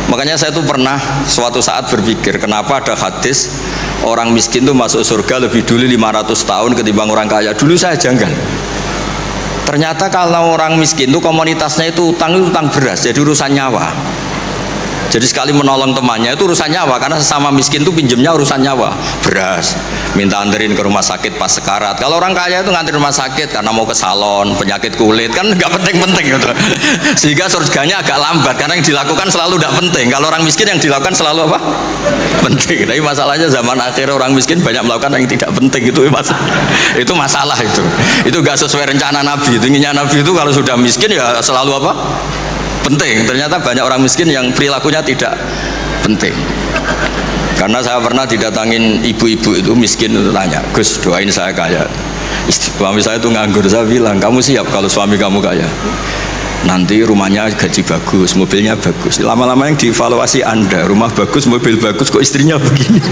Makanya saya tuh pernah suatu saat berpikir, kenapa ada hadis orang miskin tuh masuk surga lebih dulu 500 tahun ketimbang orang kaya. Dulu saya janggal. Ternyata kalau orang miskin tuh komunitasnya itu utang beras, jadi urusan nyawa. Jadi sekali menolong temannya itu urusan nyawa, karena sesama miskin itu pinjemnya urusan nyawa, beras, minta anterin ke rumah sakit pas sekarat. Kalau orang kaya itu nganterin rumah sakit karena mau ke salon, penyakit kulit, kan nggak penting-penting gitu. Sehingga surganya agak lambat, karena yang dilakukan selalu tidak penting. Kalau orang miskin yang dilakukan selalu apa? Penting. Tapi masalahnya zaman akhir orang miskin banyak melakukan yang tidak penting, itu masalah itu. Itu nggak sesuai rencana Nabi. Inginnya Nabi itu kalau sudah miskin ya selalu apa? Penting. Ternyata banyak orang miskin yang perilakunya tidak penting. Karena saya pernah didatangin ibu-ibu itu miskin, itu tanya, Gus doain saya kaya. Suami saya itu nganggur. Saya bilang, kamu siap kalau suami kamu kaya? Nanti rumahnya gaji bagus, mobilnya bagus. Lama-lama yang dievaluasi Anda, rumah bagus, mobil bagus, kok istrinya begini.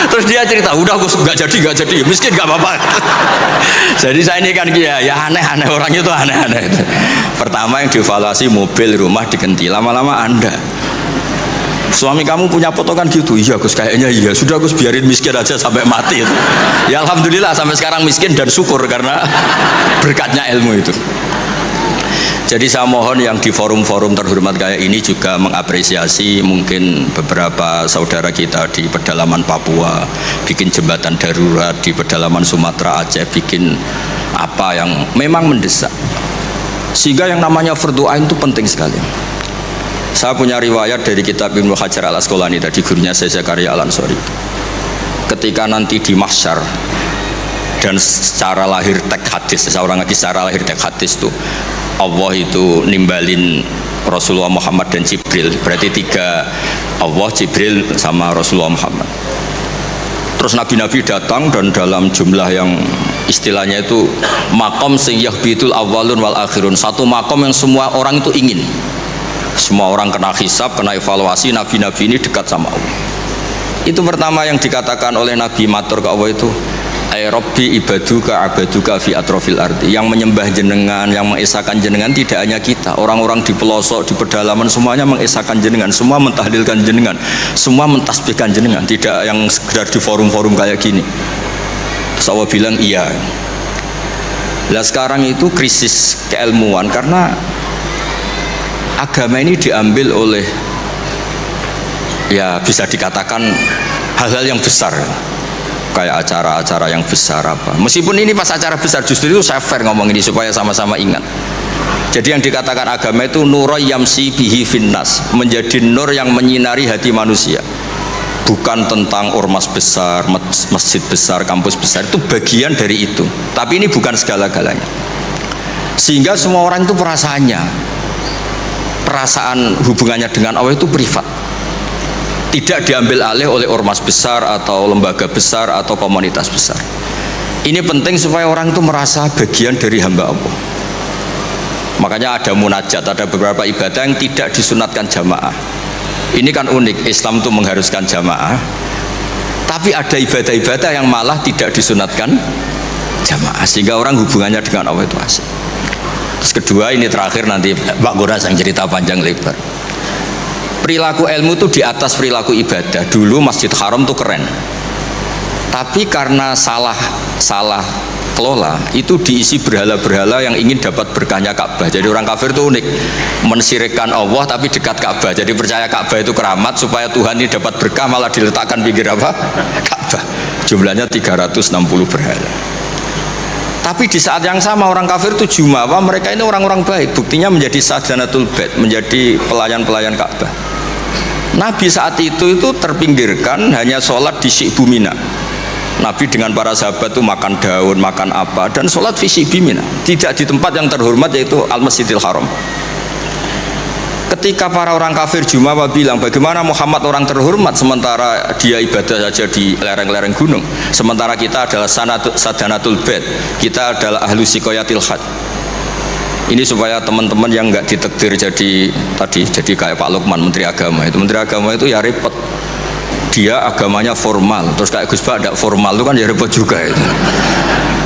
Terus dia cerita, udah Gus nggak jadi, miskin nggak apa-apa. Jadi saya ini kan ya aneh-aneh, orang itu aneh-aneh. Pertama yang dievaluasi mobil, rumah diganti. Lama-lama Anda, suami kamu punya foto kan gitu? Iya Gus, kayaknya iya. Sudah Gus, biarin miskin aja sampai mati. Ya alhamdulillah sampai sekarang miskin dan syukur karena berkatnya ilmu itu. Jadi saya mohon yang di forum-forum terhormat kayak ini juga mengapresiasi mungkin beberapa saudara kita di pedalaman Papua bikin jembatan darurat, di pedalaman Sumatera Aceh bikin apa yang memang mendesak, sehingga yang namanya fardu ain itu penting sekali. Saya punya riwayat dari kitab Ibnu Hajar al Asqalani tadi, gurunya saya Zakaria al Ansori, ketika nanti di mahsyar dan secara lahir teks hadis, seorang lagi secara lahir teks hadis itu Allah itu nimbalin Rasulullah Muhammad dan Jibril, berarti tiga, Allah, Jibril sama Rasulullah Muhammad. Terus nabi-nabi datang dan dalam jumlah yang istilahnya itu makom sayyahbitul awwalun wal akhirun, satu makom yang semua orang itu ingin, semua orang kena hisab, kena evaluasi. Nabi-nabi ini dekat sama Allah. Itu pertama yang dikatakan oleh Nabi matur ke Allah itu, ay Rabbi ibaduka abaduka fi atrofil ardi, yang menyembah jenengan, yang mengesahkan jenengan tidak hanya kita, orang-orang di pelosok, di pedalaman semuanya mengesahkan jenengan, semua mentahlilkan jenengan, semua mentasbihkan jenengan, tidak yang sekedar di forum-forum kayak gini. Terus Allah bilang iya. Nah sekarang itu krisis keilmuan karena agama ini diambil oleh, ya bisa dikatakan hal-hal yang besar, kayak acara-acara yang besar apa. Meskipun ini pas acara besar, justru itu saya fair ngomong ini supaya sama-sama ingat. Jadi yang dikatakan agama itu nuroy yamsi bihi finnas, menjadi nur yang menyinari hati manusia. Bukan tentang ormas besar, masjid besar, kampus besar, itu bagian dari itu. Tapi ini bukan segala-galanya. Sehingga semua orang itu perasaan hubungannya dengan Allah itu privat, tidak diambil alih oleh ormas besar atau lembaga besar atau komunitas besar. Ini penting supaya orang itu merasa bagian dari hamba Allah. Makanya ada munajat, ada beberapa ibadah yang tidak disunatkan jamaah. Ini kan unik, Islam itu mengharuskan jamaah, tapi ada ibadah-ibadah yang malah tidak disunatkan jamaah, sehingga orang hubungannya dengan Allah itu asik. Terus kedua, ini terakhir, nanti Pak Goras yang cerita panjang lebar. Perilaku ilmu itu di atas perilaku ibadah. Dulu Masjid Haram itu keren, tapi karena salah kelola, itu diisi berhala-berhala yang ingin dapat berkahnya Ka'bah. Jadi orang kafir itu unik, mensyirikkan Allah tapi dekat Ka'bah. Jadi percaya Ka'bah itu keramat, supaya Tuhan ini dapat berkah malah diletakkan pinggir apa? Ka'bah. Jumlahnya 360 berhala. Tapi di saat yang sama orang kafir itu jumawa, mereka ini orang-orang baik. Buktinya menjadi sadanatul bait, menjadi pelayan-pelayan Ka'bah. Nabi saat itu terpinggirkan, hanya sholat di Syi'bu Mina. Nabi dengan para sahabat itu makan daun, makan apa, dan sholat di Syi'bu Mina, tidak di tempat yang terhormat yaitu Al-Masjidil Haram. Ketika para orang kafir jumawa bilang, bagaimana Muhammad orang terhormat sementara dia ibadah saja di lereng-lereng gunung, sementara kita adalah sadanatul bait, kita adalah ahlu sikoyatil had. Ini supaya teman-teman yang nggak ditakdir jadi kayak Pak Lukman, Menteri Agama itu ya repot. Dia agamanya formal, terus kayak Gus Pak tidak formal itu kan ya repot juga itu.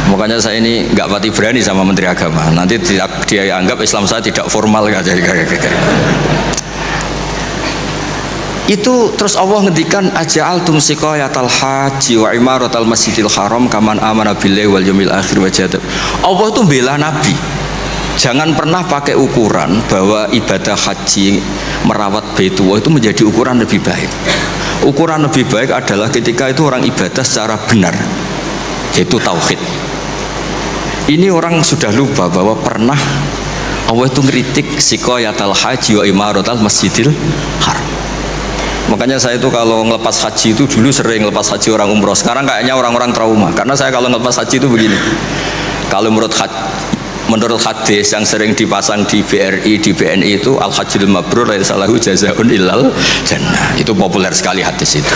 Makanya saya ini nggak pati berani sama Menteri Agama. Nanti dia anggap Islam saya tidak formal, nggak jadi kayak. Itu terus Allah ngendikan aja'altum siqayatal haji wa imaratal masjidil haram kaman amana billahi wal yaumil akhir wa jadab. Allah itu bela Nabi. Jangan pernah pakai ukuran bahwa ibadah haji merawat Baitullah itu menjadi ukuran lebih baik. Ukuran lebih baik adalah ketika itu orang ibadah secara benar, yaitu tauhid. Ini orang sudah lupa bahwa pernah Allah itu ngeritik siqayatal haji wa imaratal masjidil haram. Makanya saya itu kalau ngelepas haji itu dulu sering ngelepas haji orang umroh. Sekarang kayaknya orang-orang trauma. Karena saya kalau ngelepas haji itu begini. Kalau menurut hadis yang sering dipasang di BRI, di BNI itu al-hajjul mabrur laisa lahu jazaa'un illal jannah. Itu populer sekali hadis itu.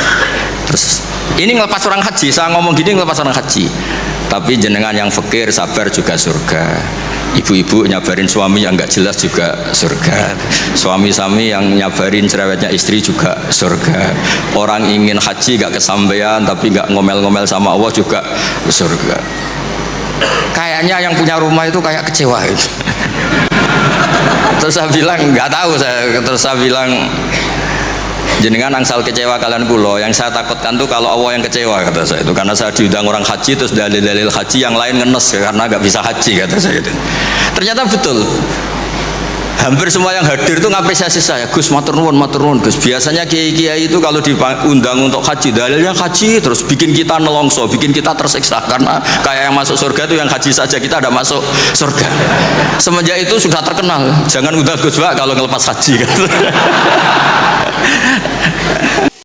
Terus ini ngelepas orang haji, saya ngomong gini ngelepas orang haji. Tapi jenengan yang fakir sabar juga surga. Ibu-ibu nyabarin suami yang nggak jelas juga surga. Suami-suami yang nyabarin cerewetnya istri juga surga. Orang ingin haji nggak kesampaian tapi nggak ngomel-ngomel sama Allah juga surga. Kayaknya yang punya rumah itu kayak kecewa gitu. Terus saya bilang nggak tahu saya. Terus saya bilang jenengan angsal kecewa kalian kulo, yang saya takutkan tuh kalau Allah yang kecewa kata saya itu, karena saya diundang orang haji terus dalil-dalil haji yang lain ngenes karena nggak bisa haji kata saya itu. Ternyata betul, hampir semua yang hadir itu ngapresiasi saya. Gus matur nuwun Gus. Biasanya kiai-kiai itu kalau diundang untuk haji dalilnya haji terus bikin kita nelongso, bikin kita tersiksa karena kayak yang masuk surga itu yang haji saja, kita ada masuk surga. Semenjak itu sudah terkenal, jangan undang Gus Pak kalau ngelepas haji kan.